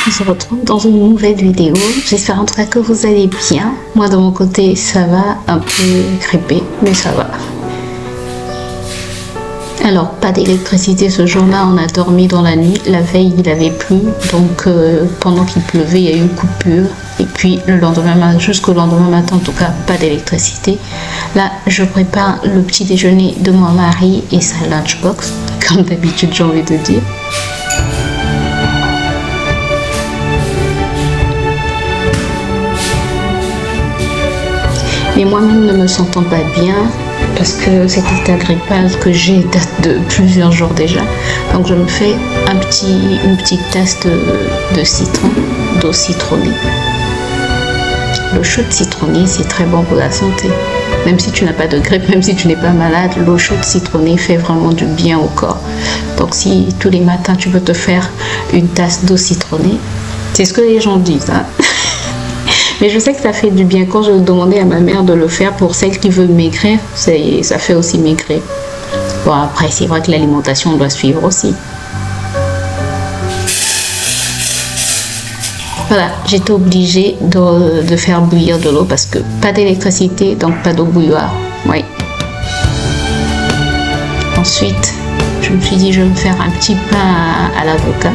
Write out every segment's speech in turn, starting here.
On se retrouve dans une nouvelle vidéo. J'espère en tout cas que vous allez bien. Moi de mon côté ça va, un peu grippé mais ça va. Alors pas d'électricité ce jour-là, on a dormi dans la nuit. La veille il avait plu, donc pendant qu'il pleuvait il y a eu une coupure. Et puis le lendemain, jusqu'au lendemain matin en tout cas, pas d'électricité. Là je prépare le petit déjeuner de mon mari et sa lunchbox, comme d'habitude j'ai envie de dire. Mais moi-même ne me sentant pas bien, parce que cet état grippal que j'ai date de plusieurs jours déjà. Donc je me fais une petite tasse de citron, d'eau citronnée. L'eau chaude citronnée, c'est très bon pour la santé. Même si tu n'as pas de grippe, même si tu n'es pas malade, l'eau chaude citronnée fait vraiment du bien au corps. Donc si tous les matins tu peux te faire une tasse d'eau citronnée, c'est ce que les gens disent, hein. Mais je sais que ça fait du bien. Quand je demandais à ma mère de le faire pour celle qui veut maigrir, ça fait aussi maigrir. Bon, après, c'est vrai que l'alimentation doit suivre aussi. Voilà, j'étais obligée de faire bouillir de l'eau parce que pas d'électricité, donc pas d'eau bouilloire. Oui. Ensuite, je me suis dit, je vais me faire un petit pain à l'avocat.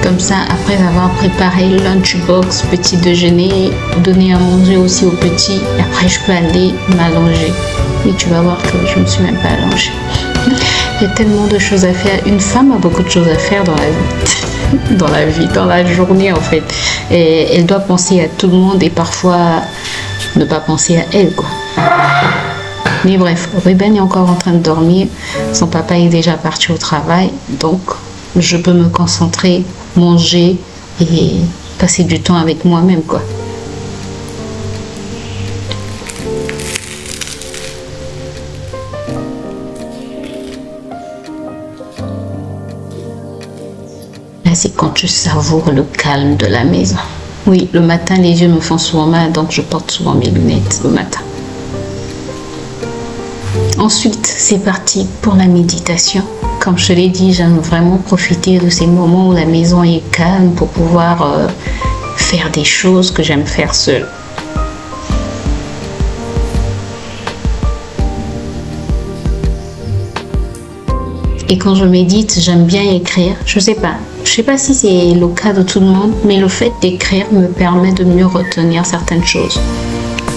Comme ça, après avoir préparé lunchbox, petit déjeuner, donner à manger aussi aux petits, et après je peux aller m'allonger. Et tu vas voir que je ne me suis même pas allongée. Il y a tellement de choses à faire. Une femme a beaucoup de choses à faire dans la vie, dans la journée en fait. Et elle doit penser à tout le monde et parfois ne pas penser à elle, quoi. Mais bref, Ruben est encore en train de dormir. Son papa est déjà parti au travail, donc je peux me concentrer, manger et passer du temps avec moi-même, quoi. Là, c'est quand tu savoures le calme de la maison. Oui, le matin, les yeux me font souvent mal, donc je porte souvent mes lunettes le matin. Ensuite, c'est parti pour la méditation. Comme je l'ai dit, j'aime vraiment profiter de ces moments où la maison est calme pour pouvoir faire des choses que j'aime faire seule. Et quand je médite, j'aime bien écrire. Je sais pas si c'est le cas de tout le monde, mais le fait d'écrire me permet de mieux retenir certaines choses.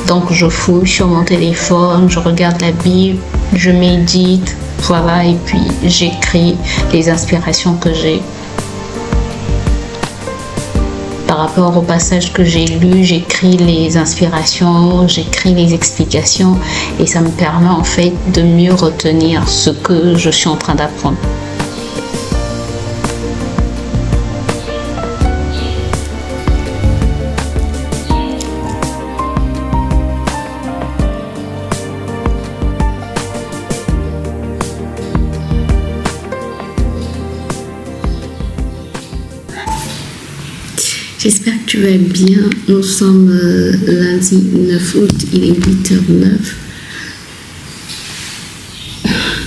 Donc je fouille sur mon téléphone, je regarde la Bible, je médite. Voilà, et puis j'écris les inspirations que j'ai. Par rapport au passage que j'ai lu, j'écris les inspirations, j'écris les explications et ça me permet en fait de mieux retenir ce que je suis en train d'apprendre. J'espère que tu vas bien. Nous sommes lundi 9 août, il est 8h09.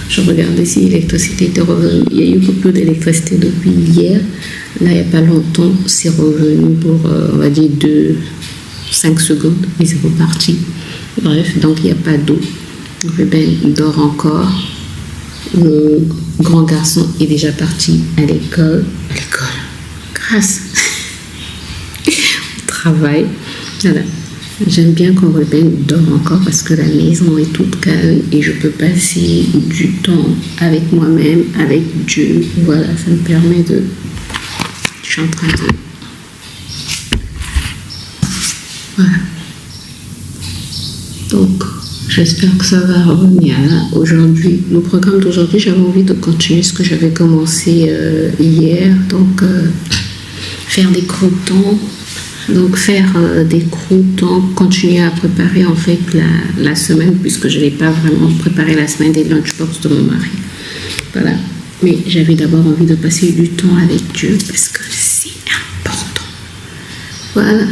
Je regardais si l'électricité était revenue. Il y a eu beaucoup d'électricité depuis hier. Là, il n'y a pas longtemps, c'est revenu pour, on va dire, 5 secondes. Et c'est reparti. Bref, donc il n'y a pas d'eau. Ruben dort encore. Le grand garçon est déjà parti à l'école. Grâce. Travail. Voilà. J'aime bien quand Ruben dort encore parce que la maison est toute calme et je peux passer du temps avec moi-même, avec Dieu. Voilà, ça me permet de... Je suis en train de... Voilà. Donc, j'espère que ça va revenir là. Aujourd'hui, le programme d'aujourd'hui, j'avais envie de continuer ce que j'avais commencé hier. Donc, faire des croûtons. Donc faire des croûtons, continuer à préparer en fait la semaine, puisque je n'ai pas vraiment préparé la semaine des lunchbox de mon mari. Voilà. Mais j'avais d'abord envie de passer du temps avec Dieu, parce que c'est important. Voilà.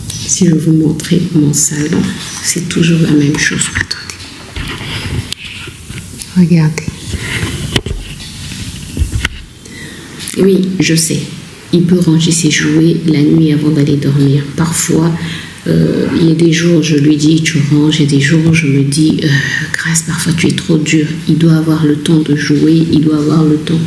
Si je vous montrer mon salon, c'est toujours la même chose. Attendez. Regardez. Oui, je sais. Il peut ranger ses jouets la nuit avant d'aller dormir. Parfois, il y a des jours, je lui dis, tu ranges. Il y a des jours, je me dis, Grâce, parfois tu es trop dur. Il doit avoir le temps de jouer. Il doit avoir le temps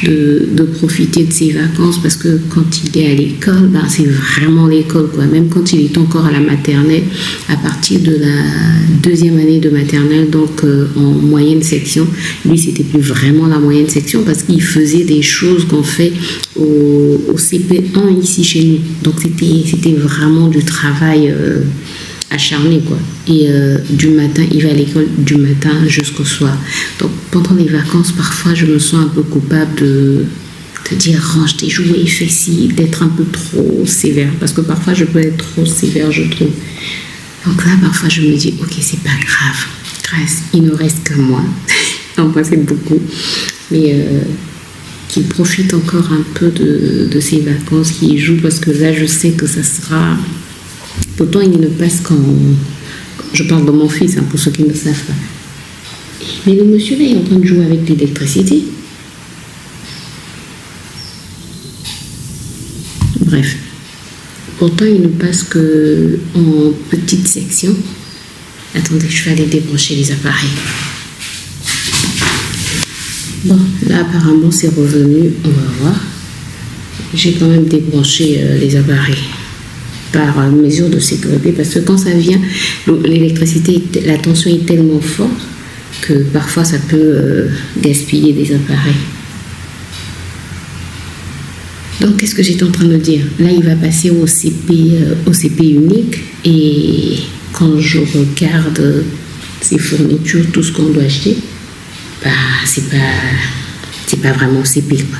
de profiter de ses vacances. Parce que quand il est à l'école, ben, c'est vraiment l'école, quoi. Même quand il est encore à la maternelle, à partir de la 2e année de maternelle, donc en moyenne section, lui, c'était plus vraiment la moyenne section parce qu'il faisait des choses qu'on fait au CP1 ici chez nous. Donc c'était vraiment du travail acharné, quoi. Et du matin, il va à l'école du matin jusqu'au soir. Donc pendant les vacances, parfois je me sens un peu coupable de dire range tes jouets, fais ci, d'être un peu trop sévère, parce que parfois je peux être trop sévère, je trouve. Donc là, parfois je me dis, ok, c'est pas grave, Grâce, il ne reste que moi. Enfin, c'est beaucoup, mais qu'il profite encore un peu de ses vacances, qu'il joue, parce que là, je sais que ça sera... Pourtant, il ne passe qu'en... Je parle de mon fils, hein, pour ceux qui ne savent pas. Mais le monsieur là est en train de jouer avec l'électricité. Bref. Pourtant, il ne passe qu'en petite section. Attendez, je vais aller débrancher les appareils. Bon, là, apparemment, c'est revenu. On va voir. J'ai quand même débranché les appareils par mesure de sécurité, parce que quand ça vient, l'électricité, la tension est tellement forte que parfois ça peut gaspiller des appareils. Donc, qu'est-ce que j'étais en train de dire? Là, il va passer au CP unique, et quand je regarde ses fournitures, tout ce qu'on doit acheter, bah, c'est pas vraiment CP, quoi.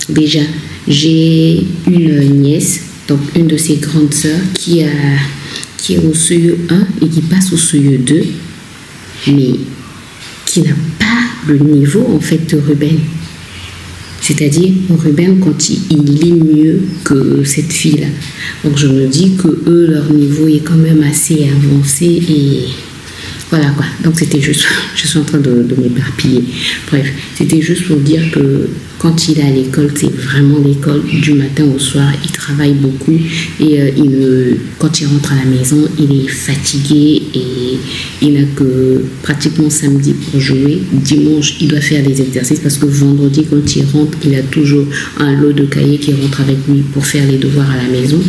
Déjà, j'ai une nièce, donc une de ses grandes sœurs, qui est au CE1 et qui passe au CE2, mais qui n'a pas le niveau, en fait, de Ruben. C'est-à-dire, Ruben, quand il lit mieux que cette fille-là. Donc, je me dis que eux, leur niveau est quand même assez avancé, et voilà, quoi. Donc, c'était juste, je suis en train de m'éparpiller. Bref, c'était juste pour dire que quand il est à l'école, c'est vraiment l'école du matin au soir. Il travaille beaucoup, et quand il rentre à la maison, il est fatigué, et il n'a que pratiquement samedi pour jouer. Dimanche, il doit faire des exercices, parce que vendredi, quand il rentre, il a toujours un lot de cahiers qui rentre avec lui pour faire les devoirs à la maison.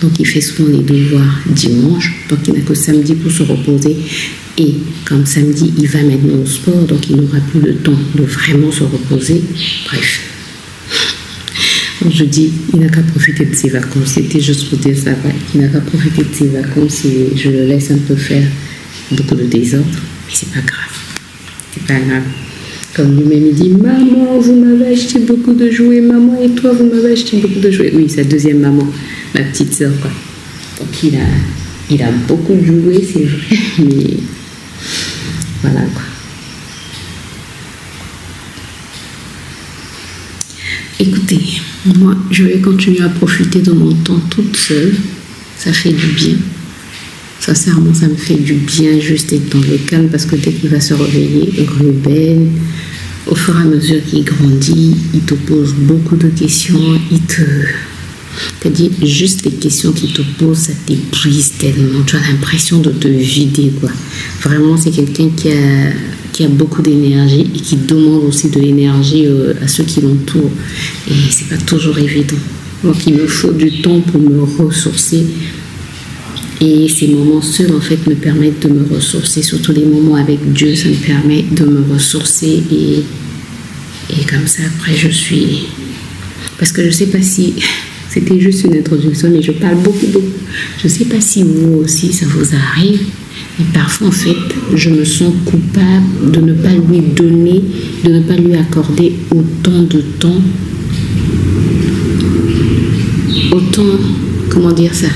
Donc, il fait souvent les devoirs dimanche. Donc, il n'a que samedi pour se reposer. Et comme samedi, il va maintenant au sport. Donc, il n'aura plus le temps de vraiment se reposer. Bref. Donc, je dis, il n'a qu'à profiter de ses vacances. C'était juste pour dire ça. Il n'a qu'à profiter de ses vacances, et je le laisse un peu faire beaucoup de désordre. Mais c'est pas grave. C'est pas grave. Comme lui-même, il dit, maman, vous m'avez acheté beaucoup de jouets. Maman, et toi, vous m'avez acheté beaucoup de jouets. Oui, sa deuxième maman, ma petite sœur, quoi. Donc, il a beaucoup de jouets, c'est vrai, mais voilà, quoi. Écoutez, moi, je vais continuer à profiter de mon temps toute seule. Ça fait du bien. Sincèrement, ça me fait du bien juste être dans le calme, parce que dès qu'il va se réveiller, Ruben, au fur et à mesure qu'il grandit, il te pose beaucoup de questions. C'est-à-dire, juste les questions qu'il te pose, ça t'épuise tellement. Tu as l'impression de te vider, quoi. Vraiment, c'est quelqu'un qui a beaucoup d'énergie, et qui demande aussi de l'énergie à ceux qui l'entourent. Et c'est pas toujours évident. Donc, il me faut du temps pour me ressourcer. Et ces moments seuls, en fait, me permettent de me ressourcer. Surtout les moments avec Dieu, ça me permet de me ressourcer. Et comme ça, après, je suis... Parce que je ne sais pas si... C'était juste une introduction, mais je parle beaucoup, beaucoup. Je ne sais pas si vous aussi, ça vous arrive. Mais parfois, en fait, je me sens coupable de ne pas lui donner, de ne pas lui accorder autant de temps. Autant... Comment dire ça?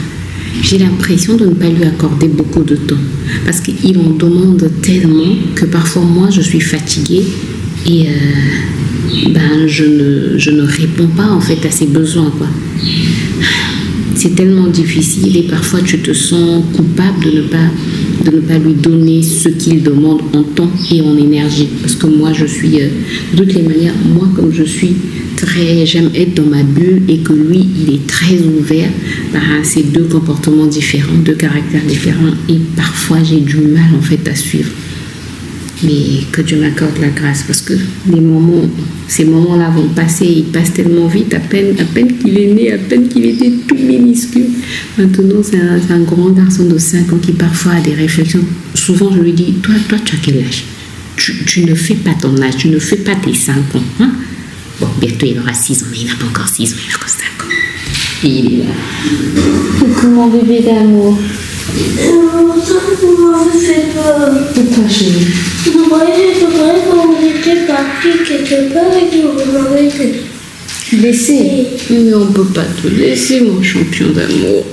J'ai l'impression de ne pas lui accorder beaucoup de temps, parce qu'il en demande tellement que parfois moi je suis fatiguée, et je ne réponds pas, en fait, à ses besoins, quoi. C'est tellement difficile, et parfois tu te sens coupable de ne pas de ne pas lui donner ce qu'il demande en temps et en énergie. Parce que moi, je suis, de toutes les manières, moi, comme je suis j'aime être dans ma bulle et que lui, il est très ouvert, bah, c'est deux comportements différents, deux caractères différents et parfois j'ai du mal en fait à suivre. Mais que Dieu m'accorde la grâce parce que ces moments-là vont passer, ils passent tellement vite, à peine qu'il est né, à peine qu'il était tout minuscule. Maintenant, c'est un grand garçon de 5 ans qui parfois a des réflexions. Souvent, je lui dis, toi tu as quel âge? Tu ne fais pas ton âge, tu ne fais pas tes 5 ans. Hein? Bon, bientôt il aura 6 ans, mais il n'a pas encore 6 ans, il a encore 5 ans. Et il est là. Coucou mon bébé d'amour. Ça me fait peur. Pourquoi chérie? Quand on était partis quelque part et qu'on m'avait laissé. Mais on ne peut pas te laisser, mon champion d'amour.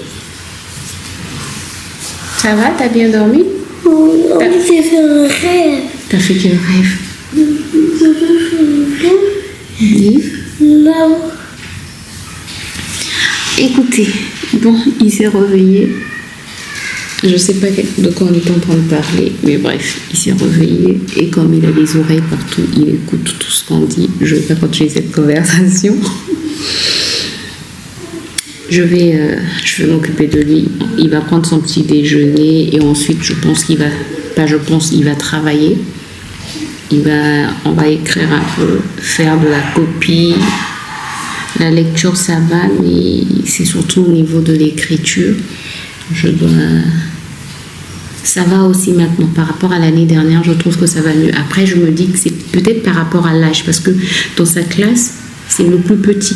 Ça va? T'as bien dormi? Oui, j'ai fait un rêve. T'as fait quel rêve? J'ai fait un rêve. Oui. Là. Écoutez, bon, il s'est réveillé. Je ne sais pas de quoi on est en train de parler, mais bref, il s'est réveillé et comme il a les oreilles partout, il écoute tout ce qu'on dit. Je ne vais pas continuer cette conversation. Je vais m'occuper de lui. Il va prendre son petit déjeuner et ensuite, il va travailler. On va écrire un peu, faire de la copie. La lecture, ça va, mais c'est surtout au niveau de l'écriture. Ça va aussi maintenant. Par rapport à l'année dernière, je trouve que ça va mieux. Après, je me dis que c'est peut-être par rapport à l'âge, parce que dans sa classe, c'est le plus petit.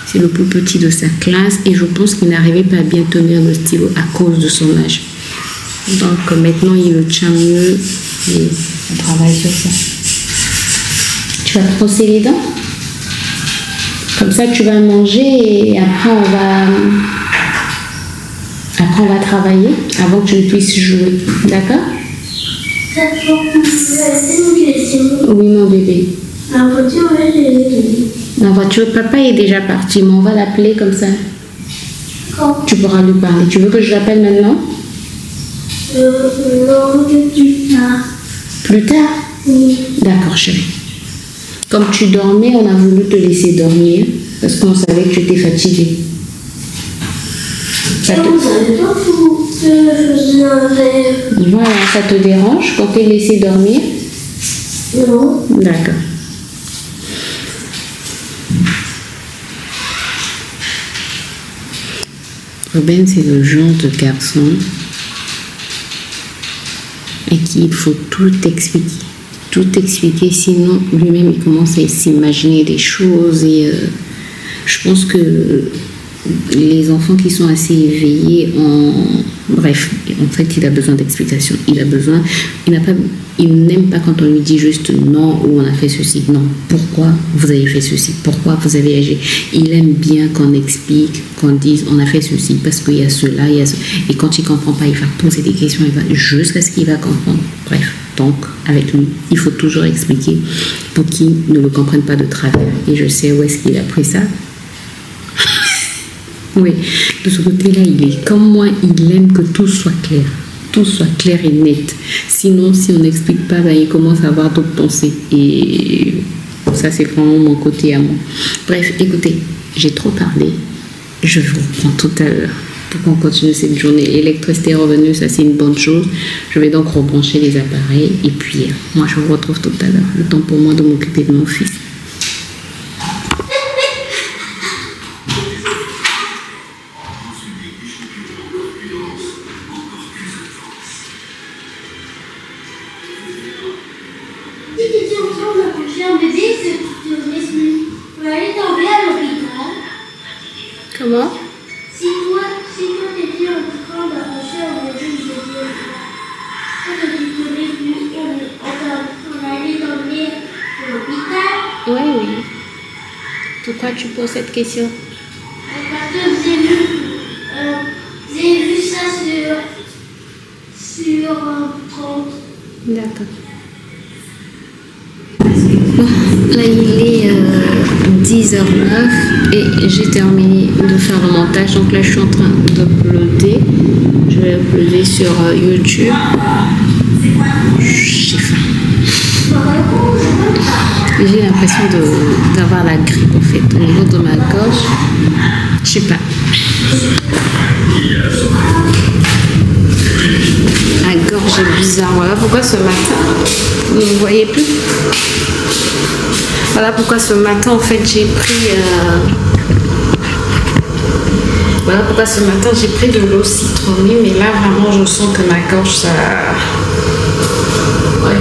C'est le plus petit de sa classe et je pense qu'il n'arrivait pas à bien tenir le stylo à cause de son âge. Donc maintenant, il le tient mieux et on travaille sur ça. Tu vas te brosser les dents? Comme ça, tu vas manger et après, on va travailler avant que tu ne puisses jouer. D'accord? Oui, mon bébé. La voiture, papa est déjà parti, mais on va l'appeler comme ça. Quand? Tu pourras lui parler. Tu veux que je l'appelle maintenant? Non, plus tard. Plus tard? Oui. D'accord, chérie. Comme tu dormais, on a voulu te laisser dormir parce qu'on savait que tu étais fatiguée. Vous savez pas que je faisais un rêve? Voilà, ça te dérange quand tu es laissé dormir? Non. D'accord. Ruben, c'est le genre de garçon à qui il faut tout expliquer. Tout expliquer, sinon lui-même il commence à s'imaginer des choses et je pense que les enfants qui sont assez éveillés, bref, en fait il a besoin d'explications. Il n'aime pas quand on lui dit juste non ou on a fait ceci. Non, pourquoi vous avez fait ceci? Pourquoi vous avez agi? Il aime bien qu'on explique, qu'on dise on a fait ceci parce qu'il y a cela, il y a cela. Et quand il ne comprend pas, il va poser des questions, il va jusqu'à ce qu'il va comprendre. Bref, donc avec lui, il faut toujours expliquer pour qu'il ne le comprenne pas de travers. Et je sais où est-ce qu'il a pris ça. Oui, de ce côté-là, il est comme moi, il aime que tout soit clair. Tout soit clair et net. Sinon, si on n'explique pas, ben, il commence à avoir d'autres pensées. Et ça, c'est vraiment mon côté à moi. Bref, écoutez, j'ai trop parlé. Je vous reprends tout à l'heure pour qu'on continue cette journée. L'électricité est revenue, ça c'est une bonne chose. Je vais donc rebrancher les appareils. Et puis, moi, je vous retrouve tout à l'heure. Le temps pour moi de m'occuper de mon fils. Comment? Si toi t'étais en train d'accoucher un bébé, je dirais on allait dormir à l'hôpital. Oui. Pourquoi tu poses cette question? Parce que j'ai vu ça sur un compte. D'accord. Bon, là il est 10h09 et j'ai terminé de faire le montage. Donc là, je suis en train d'uploader. Je vais uploader sur YouTube. J'ai faim. J'ai l'impression d'avoir la grippe en fait au niveau de ma gorge. Je sais pas. La gorge est bizarre. Voilà pourquoi ce matin, vous ne voyez plus. Voilà pourquoi ce matin en fait j'ai pris. Voilà pourquoi ce matin j'ai pris de l'eau citronnée, mais là vraiment je sens que ma gorge ça. Ouais.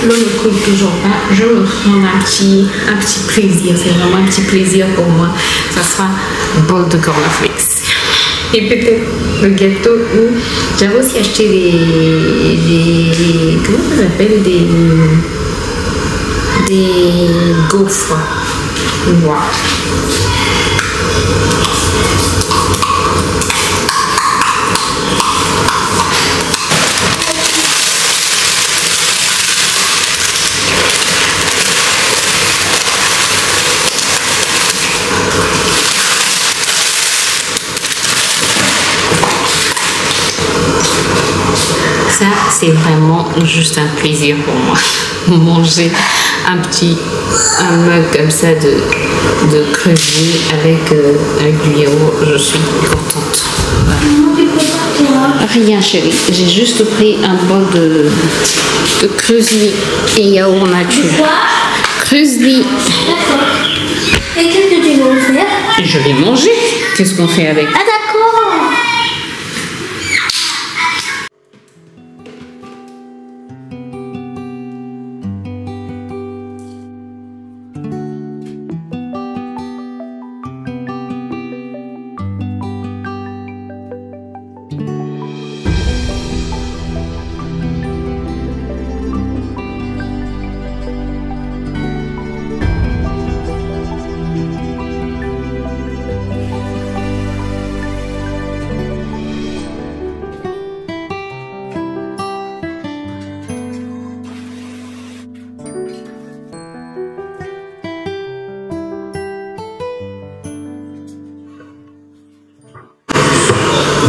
L'eau ne coule toujours pas. Je me prends un petit plaisir. C'est vraiment un petit plaisir pour moi. Ça sera bol de cornflakes. Et peut-être le gâteau où j'avais aussi acheté des comment ça s'appelle, des gaufres. Wow. Ça, c'est vraiment juste un plaisir pour moi. Manger un mug comme ça de creuset avec du yaourt, je suis contente. Voilà. Rien chérie, j'ai juste pris un bol de creuset et yaourt nature. Creuset. D'accord. Et qu'est-ce que tu vas faire? Je vais manger. Qu'est-ce qu'on fait avec? Ah d'accord.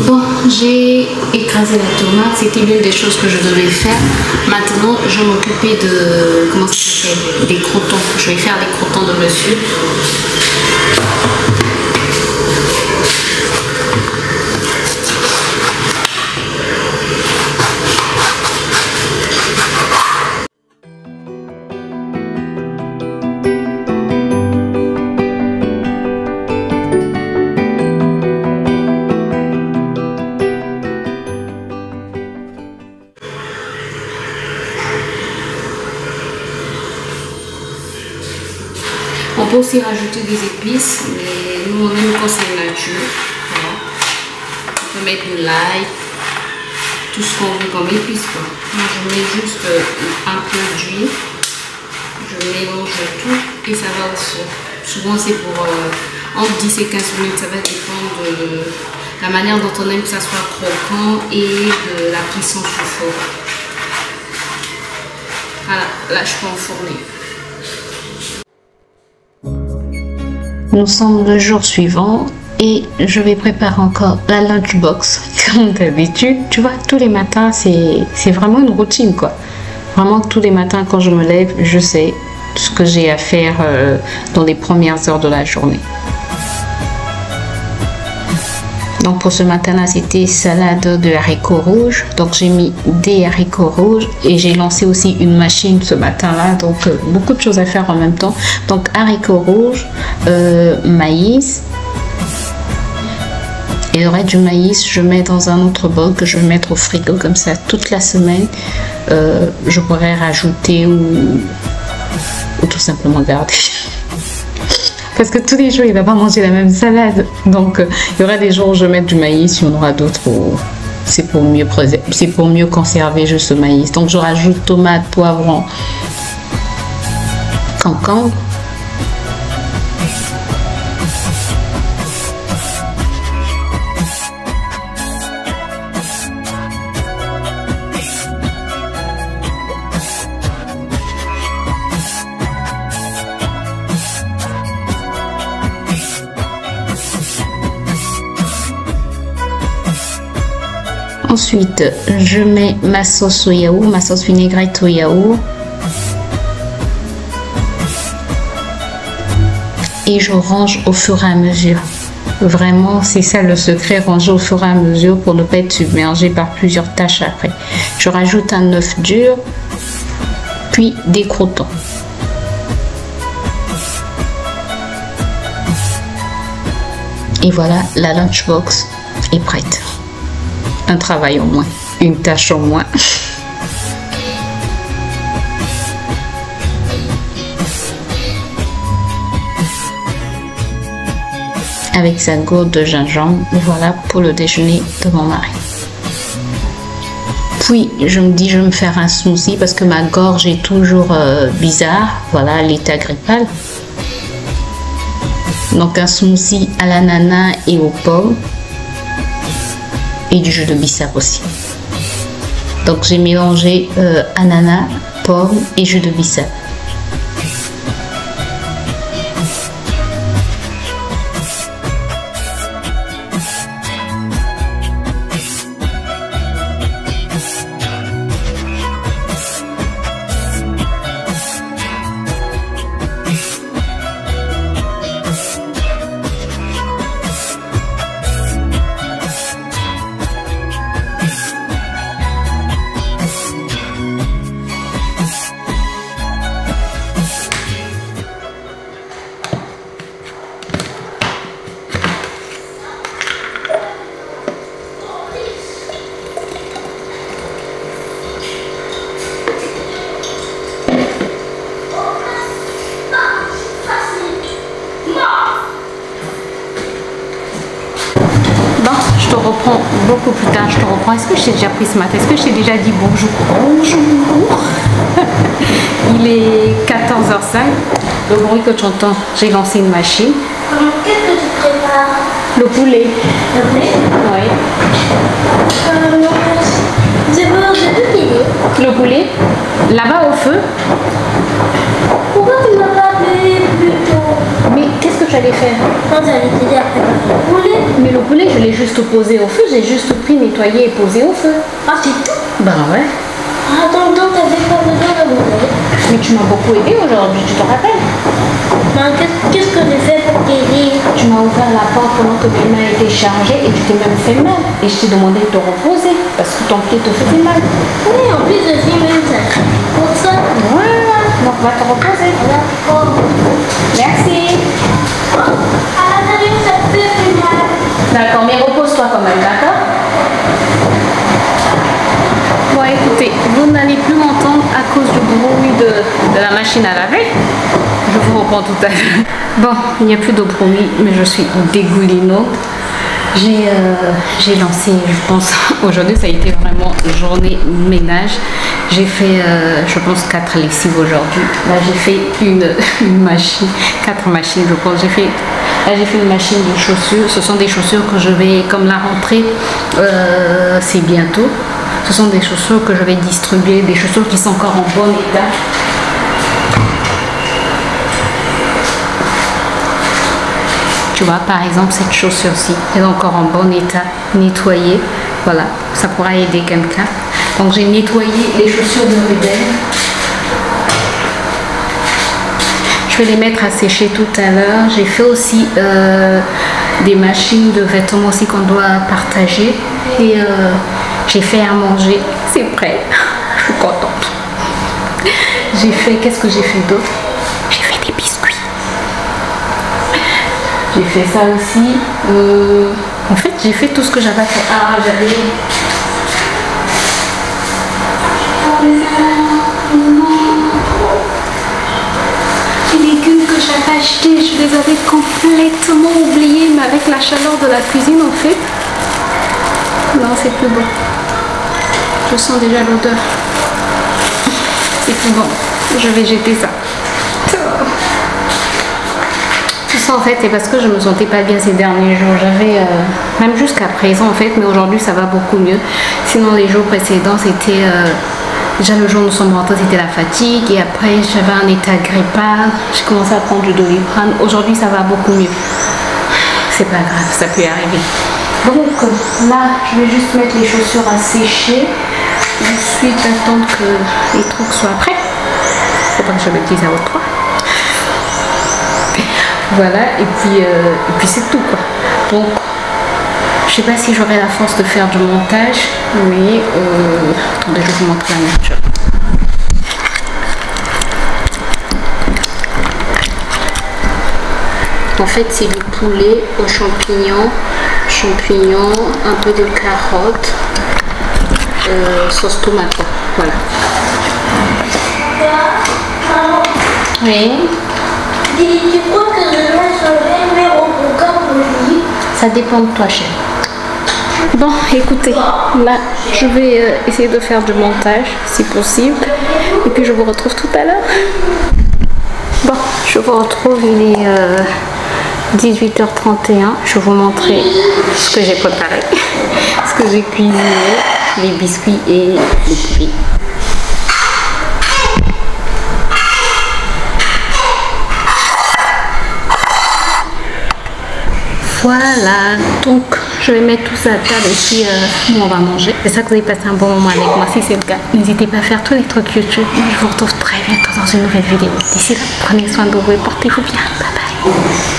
Bon, j'ai écrasé la tomate, c'était l'une des choses que je devais faire. Maintenant, je vais m'occuper de, comment ça s'appelle, des croûtons. Je vais faire des croûtons de monsieur. On peut aussi rajouter des épices, mais nous on aime quand c'est nature. Voilà. On peut mettre de l'ail, tout ce qu'on veut comme épices. Moi je mets juste un peu d'huile, je mélange tout et ça va au four. Souvent c'est pour entre 10 et 15 minutes, ça va dépendre de la manière dont on aime que ça soit croquant et de la cuisson sous four. Voilà, là je peux enfourner. Nous sommes le jour suivant et je vais préparer encore la lunchbox comme d'habitude. Tu vois, tous les matins, c'est vraiment une routine quoi. Vraiment tous les matins quand je me lève, je sais ce que j'ai à faire dans les premières heures de la journée. Donc pour ce matin-là, c'était salade de haricots rouges. Donc j'ai mis des haricots rouges et j'ai lancé aussi une machine ce matin-là. Donc beaucoup de choses à faire en même temps. Donc haricots rouges, maïs. Et le reste du maïs, je mets dans un autre bol que je vais mettre au frigo comme ça toute la semaine. Je pourrais rajouter ou tout simplement garder. Parce que tous les jours, il ne va pas manger la même salade. Donc, il y aura des jours où je vais mettre du maïs, il y en aura d'autres où c'est pour mieux conserver juste le maïs. Donc, je rajoute tomates, poivrons, concombre. Ensuite, je mets ma sauce au yaourt, ma sauce vinaigrette au yaourt. Et je range au fur et à mesure. Vraiment, c'est ça le secret, ranger au fur et à mesure pour ne pas être submergé par plusieurs tâches après. Je rajoute un œuf dur, puis des croûtons. Et voilà, la lunchbox est prête. Un travail en moins, une tâche en moins. Avec sa gourde de gingembre, voilà pour le déjeuner de mon mari. Puis je me dis je vais me faire un smoothie parce que ma gorge est toujours bizarre, voilà l'état grippal. Donc un smoothie à l'ananas et aux pommes et du jus de bissap aussi. Donc j'ai mélangé ananas, pommes et jus de bissap. Reprends beaucoup plus tard, je te reprends. Est-ce que je t'ai déjà pris ce matin? Est-ce que je t'ai déjà dit bonjour? Bonjour. Il est 14h05. Le bruit que tu entends, j'ai lancé une machine. Qu'est-ce que tu prépares? Le poulet. Le poulet? Oui. C'est bon, j'ai tout fini. Le poulet, là-bas au feu. Pourquoi tu m'as pas appelé plus tôt? Mais qu'est-ce que tu allais faire? Quand j'allais t'aider à préparer le poulet. Mais le poulet, je l'ai juste posé au feu. J'ai juste pris, nettoyé et posé au feu. Ah, c'est tout? Ben ouais. Ah, donc t'avais pas besoin de m'aider. Mais tu m'as beaucoup aidé aujourd'hui, tu te rappelles? Ben, qu'est-ce que j'ai fait pour t'aider? Tu m'as ouvert la porte pendant que mes mains étaient chargées et tu t'es même fait mal. Et je t'ai demandé de te reposer parce que ton pied te faisait mal. Oui, en plus je suis même ça. Pour ça. Voilà, donc va te reposer. D'accord. Merci. À l'intérieur, ça te fait plus mal. D'accord, mais repose-toi quand même, d'accord? Bon, écoutez, vous n'allez plus m'entendre à cause du bruit de la machine à laver. Je vous reprends tout à l'heure. Bon, il n'y a plus de bruit, mais je suis dégoulinante. J'ai lancé, je pense, aujourd'hui ça a été vraiment journée ménage. J'ai fait, je pense, 4 lessives aujourd'hui. Là, j'ai fait une machine, 4 machines, je pense. Là, j'ai fait une machine de chaussures. Ce sont des chaussures que je vais, comme la rentrée, c'est bientôt. Ce sont des chaussures que je vais distribuer, des chaussures qui sont encore en bon état. Tu vois, par exemple, cette chaussure-ci, elle est encore en bon état, nettoyée. Voilà, ça pourra aider quelqu'un. Donc, j'ai nettoyé les chaussures de Ruben. Je vais les mettre à sécher tout à l'heure. J'ai fait aussi des machines de vêtements aussi qu'on doit partager. Et j'ai fait à manger. C'est prêt. Je suis contente. J'ai fait, qu'est-ce que j'ai fait d'autre? J'ai fait des biscuits. J'ai fait ça aussi. En fait, j'ai fait tout ce que j'avais à faire. Ah, j'avais... Les légumes que j'avais achetés, je les avais complètement oubliés, mais avec la chaleur de la cuisine, en fait. Non, c'est plus bon. Je sens déjà l'odeur. C'est plus bon. Je vais jeter ça. Tout ça en fait c'est parce que je me sentais pas bien ces derniers jours. J'avais même jusqu'à présent en fait, mais aujourd'hui ça va beaucoup mieux. Sinon les jours précédents c'était déjà le jour où nous sommes rentrés c'était la fatigue et après j'avais un état grippal. J'ai commencé à prendre du Doliprane. Aujourd'hui ça va beaucoup mieux. C'est pas grave, ça peut arriver. Donc là, je vais juste mettre les chaussures à sécher. Ensuite, attendre que les trucs soient prêts. Faut pas que je mette à votre 3. Voilà, et puis c'est tout quoi. Donc, je sais pas si j'aurai la force de faire du montage, mais attendez, je vais vous montrer la nature. En fait, c'est du poulet aux champignons, un peu de carottes, sauce tomate. Voilà. Oui. Tu crois que je dois changer mes programmes aujourd'hui? Ça dépend de toi, chérie. Bon, écoutez, là, je vais essayer de faire du montage, si possible. Et puis, je vous retrouve tout à l'heure. Bon, je vous retrouve, il est 18h31. Je vais vous montrer ce que j'ai préparé, ce que j'ai cuisiné, les biscuits et les poulet. Voilà, donc je vais mettre tout ça à table et puis nous on va manger. J'espère que vous avez passé un bon moment avec moi. Si c'est le cas, n'hésitez pas à faire tous les trucs YouTube. Moi je vous retrouve très bientôt dans une nouvelle vidéo. D'ici là, prenez soin de vous et portez-vous bien. Bye bye.